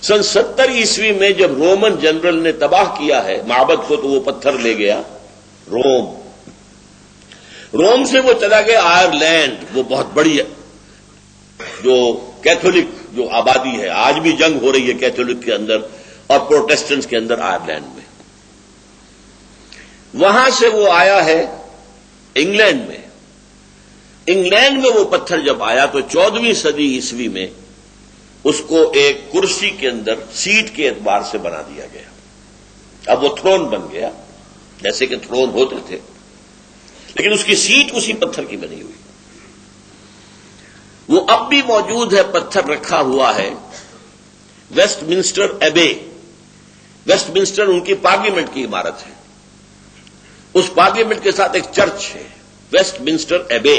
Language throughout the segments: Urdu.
سن 70 میں جب رومن جنرل نے تباہ کیا ہے معبد کو تو وہ پتھر لے گیا روم سے وہ چلا گیا آئرلینڈ، وہ بہت بڑی جو کیتھولک جو آبادی ہے، آج بھی جنگ ہو رہی ہے کیتھولک کے اندر اور پروٹیسٹنٹس کے اندر آئرلینڈ میں. وہاں سے وہ آیا ہے انگلینڈ میں. انگلینڈ میں وہ پتھر جب آیا تو 14ویں صدی عیسوی میں اس کو ایک کرسی کے اندر سیٹ کے اعتبار سے بنا دیا گیا. اب وہ تھرون بن گیا، جیسے کہ تھرون ہوتے تھے، لیکن اس کی سیٹ اسی پتھر کی بنی ہوئی. وہ اب بھی موجود ہے، پتھر رکھا ہوا ہے Westminster Abbey. Westminster ان کی پارلیمنٹ کی عمارت ہے. اس پارلیمنٹ کے ساتھ ایک چرچ ہے ویسٹ منسٹر ایبے.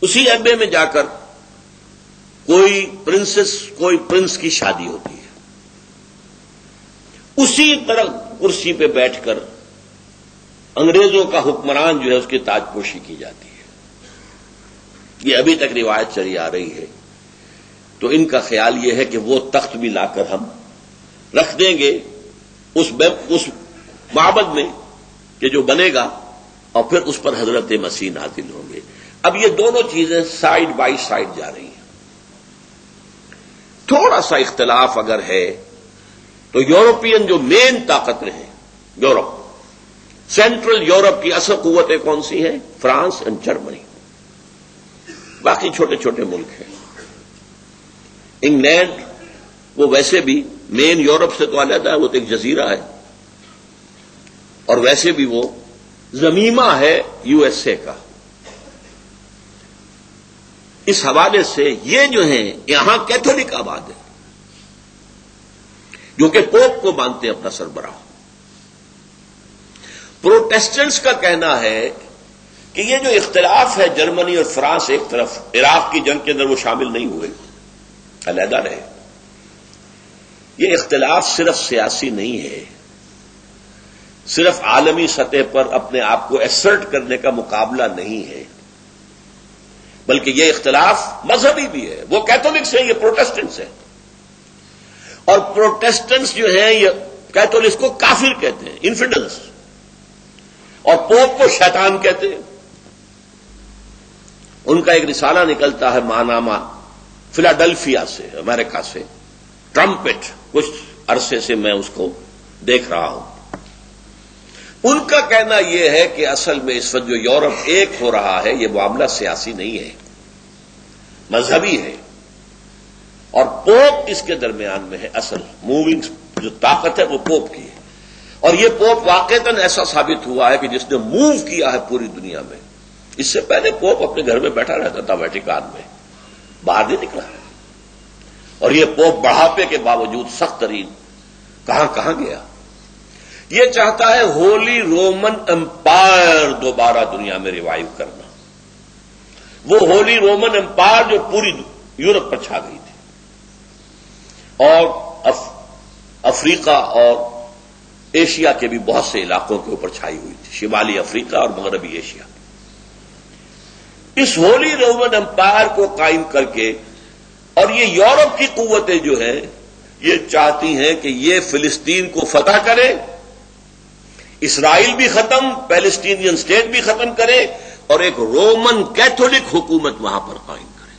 اسی ایبے میں جا کر کوئی پرنس کی شادی ہوتی ہے، اسی طرح کرسی پہ بیٹھ کر انگریزوں کا حکمران جو ہے اس کی تاج پوشی کی جاتی ہے. یہ ابھی تک روایت چلی آ رہی ہے. تو ان کا خیال یہ ہے کہ وہ تخت بھی لا کر ہم رکھ دیں گے اس معبد میں کہ جو بنے گا، اور پھر اس پر حضرت مسیح نازل ہوں گے. اب یہ دونوں چیزیں سائیڈ بائی سائیڈ جا رہی ہیں. تھوڑا سا اختلاف اگر ہے تو یورپین جو مین طاقتیں ہیں، یورپ، سینٹرل یورپ کی اصل قوتیں کون سی ہیں؟ France and Germany. باقی چھوٹے چھوٹے ملک ہیں. انگلینڈ وہ ویسے بھی مین یورپ سے تو علیحدہ ہے، وہ تو ایک جزیرہ ہے، اور ویسے بھی وہ زمینہ ہے یو ایس اے کا. اس حوالے سے یہ جو ہیں یہاں کیتھولک آباد ہے، جو کہ پوپ کو مانتے ہیں اپنا سربراہ. پروٹیسٹنٹس کا کہنا ہے کہ یہ جو اختلاف ہے، جرمنی اور فرانس ایک طرف عراق کی جنگ کے اندر وہ شامل نہیں ہوئے، علیحدہ رہے. یہ اختلاف صرف سیاسی نہیں ہے، صرف عالمی سطح پر اپنے آپ کو ایسرٹ کرنے کا مقابلہ نہیں ہے، بلکہ یہ اختلاف مذہبی بھی ہے. وہ کیتھولکس ہیں، یہ پروٹیسٹنٹس ہیں. اور پروٹیسٹنٹس جو ہیں یہ کیتھولکس کو کافر کہتے ہیں، انفیڈلس، اور پوپ کو شیطان کہتے ہیں. ان کا ایک رسالہ نکلتا ہے ماہنامہ فلاڈلفیا سے، امریکہ سے، ٹرمپٹ. کچھ عرصے سے میں اس کو دیکھ رہا ہوں. ان کا کہنا یہ ہے کہ اصل میں اس وقت جو یورپ ایک ہو رہا ہے، یہ معاملہ سیاسی نہیں ہے، مذہبی ہے، اور پوپ اس کے درمیان میں ہے. اصل موونگ جو طاقت ہے وہ پوپ کی ہے. اور یہ پوپ واقعتاً ایسا ثابت ہوا ہے کہ جس نے موو کیا ہے پوری دنیا میں. اس سے پہلے پوپ اپنے گھر میں بیٹھا رہتا تھا ویٹیکان میں، باہر نہیں نکلا. اور یہ پوپ بڑھاپے کے باوجود سخت ترین کہاں کہاں گیا. یہ چاہتا ہے ہولی رومن امپائر دوبارہ دنیا میں ریوائیو کرنا. وہ ہولی رومن امپائر جو پوری یورپ پر چھا گئی تھی، اور افریقہ اور ایشیا کے بھی بہت سے علاقوں کے اوپر چھائی ہوئی تھی، شمالی افریقہ اور مغربی ایشیا. اس ہولی رومن امپائر کو قائم کر کے، اور یہ یورپ کی قوتیں جو ہیں یہ چاہتی ہیں کہ یہ فلسطین کو فتح کرے، اسرائیل بھی ختم، پیلسٹینین اسٹیٹ بھی ختم کرے، اور ایک رومن کیتھولک حکومت وہاں پر قائم کرے.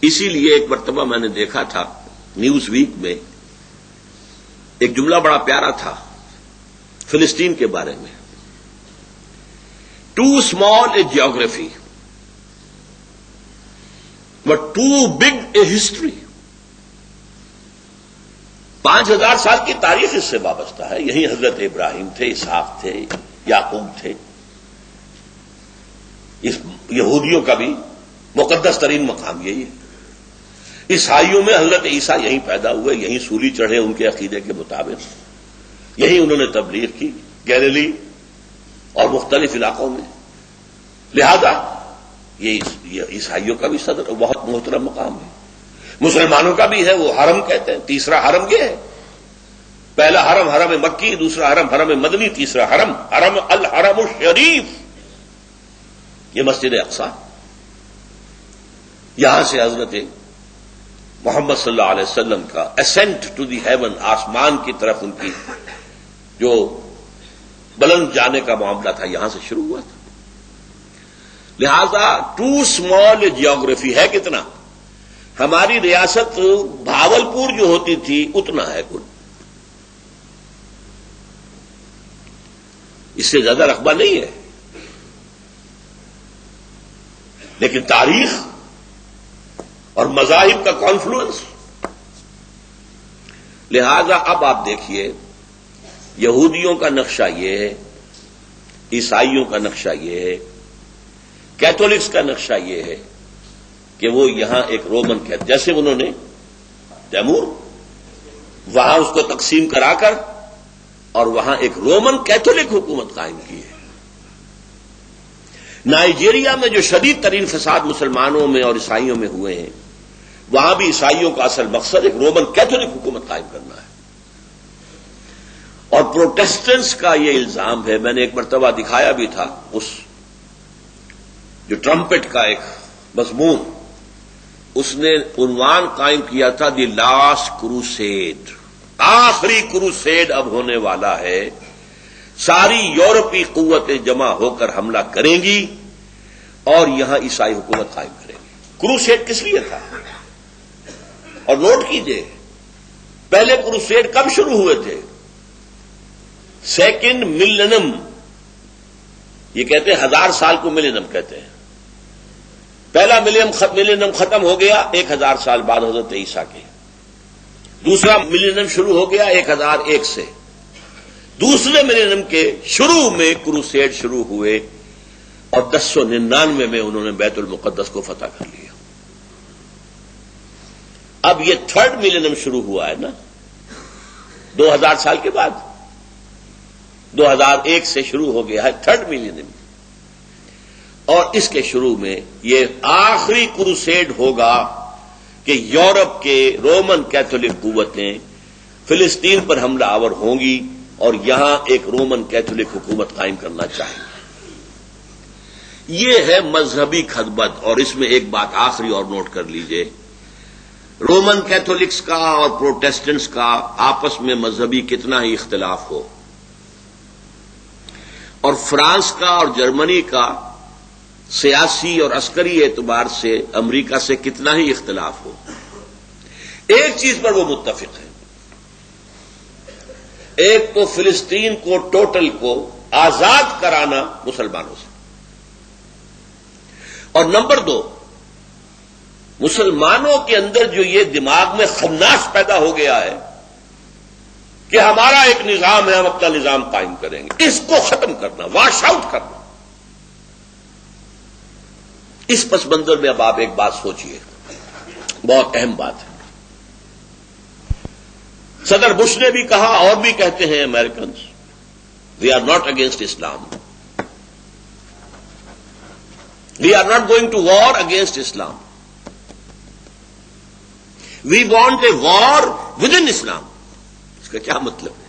اسی لیے ایک مرتبہ میں نے دیکھا تھا نیوز ویک میں ایک جملہ بڑا پیارا تھا فلسطین کے بارے میں. Too small a geography but too big a history. 5000 سال کی تاریخ اس سے وابستہ ہے. یہی حضرت ابراہیم تھے، اسحاق تھے، یعقوب تھے. اس یہودیوں کا بھی مقدس ترین مقام یہی ہے. عیسائیوں میں حضرت عیسیٰ یہیں پیدا ہوئے، یہیں سولی چڑھے ان کے عقیدے کے مطابق، یہیں انہوں نے تبلیغ کی گیلیلی اور مختلف علاقوں میں. لہذا یہ عیسائیوں کا بھی صدر بہت محترم مقام ہے. مسلمانوں کا بھی ہے، وہ حرم کہتے ہیں. تیسرا حرم یہ ہے، پہلا حرم حرم مکی، دوسرا حرم حرم مدنی، تیسرا حرم حرم الحرم الشریف، یہ مسجد اقصی. یہاں سے حضرت محمد صلی اللہ علیہ وسلم کا اسینٹ ٹو دی ہیون، آسمان کی طرف ان کی جو بلند جانے کا معاملہ تھا، یہاں سے شروع ہوا تھا. لہذا ٹو اسمال جیوگرافی ہے کتنا؟ ہماری ریاست بھاولپور جو ہوتی تھی اتنا ہے کل، اس سے زیادہ رقبہ نہیں ہے. لیکن تاریخ اور مذاہب کا کانفلوئنس. لہذا اب آپ دیکھیے، یہودیوں کا نقشہ یہ ہے، عیسائیوں کا نقشہ یہ ہے، کیتھولکس کا نقشہ یہ ہے کہ وہ یہاں ایک رومن کہتے، جیسے انہوں نے تیمور وہاں اس کو تقسیم کرا کر اور وہاں ایک رومن کیتھولک حکومت قائم کی ہے. نائجیریا میں جو شدید ترین فساد مسلمانوں میں اور عیسائیوں میں ہوئے ہیں، وہاں بھی عیسائیوں کا اصل مقصد ایک رومن کیتھولک حکومت قائم کرنا ہے. اور پروٹیسٹنٹس کا یہ الزام ہے، میں نے ایک مرتبہ دکھایا بھی تھا، اس جو ٹرمپٹ کا ایک مضمون، اس نے عنوان قائم کیا تھا دی لاسٹ کروسیڈ، آخری کروسیڈ اب ہونے والا ہے، ساری یورپی قوتیں جمع ہو کر حملہ کریں گی اور یہاں عیسائی حکومت قائم کریں گی. کروسیڈ کس لیے تھا؟ اور نوٹ کیجئے، پہلے کروسیڈ کب شروع ہوئے تھے؟ سیکنڈ ملینم، یہ کہتے ہیں 1000 سال کو ملینم کہتے ہیں. پہلا ملینم ختم ہو گیا 1000 سال بعد حضرت عیسیٰ کے. دوسرا ملینم شروع ہو گیا 1001 سے. دوسرے ملینم کے شروع میں کروسیڈ شروع ہوئے اور 1099 میں انہوں نے بیت المقدس کو فتح کر لیا. اب یہ تھرڈ ملینم شروع ہوا ہے نا 2000 سال کے بعد، 2001 سے شروع ہو گیا ہے تھرڈ ملینم. اور اس کے شروع میں یہ آخری کروسیڈ ہوگا کہ یورپ کے رومن کیتھولک قوتیں فلسطین پر حملہ آور ہوں گی اور یہاں ایک رومن کیتھولک حکومت قائم کرنا چاہیں گے. یہ ہے مذہبی خدمت. اور اس میں ایک بات آخری اور نوٹ کر لیجئے، رومن کیتھولکس کا اور پروٹیسٹنٹس کا آپس میں مذہبی کتنا ہی اختلاف ہو، اور فرانس کا اور جرمنی کا سیاسی اور عسکری اعتبار سے امریکہ سے کتنا ہی اختلاف ہو، ایک چیز پر وہ متفق ہیں. ایک تو فلسطین کو ٹوٹل کو آزاد کرانا مسلمانوں سے، اور نمبر 2 مسلمانوں کے اندر جو یہ دماغ میں خناس پیدا ہو گیا ہے کہ ہمارا ایک نظام ہے، ہم اپنا نظام قائم کریں گے، اس کو ختم کرنا، واش آؤٹ کرنا. اس پس منظر میں اب آپ ایک بات سوچئے، بہت اہم بات ہے. صدر بش نے بھی کہا اور بھی کہتے ہیں Americans, we are not against Islam, we are not going to war against Islam, we want a war within Islam. اس کا کیا مطلب؟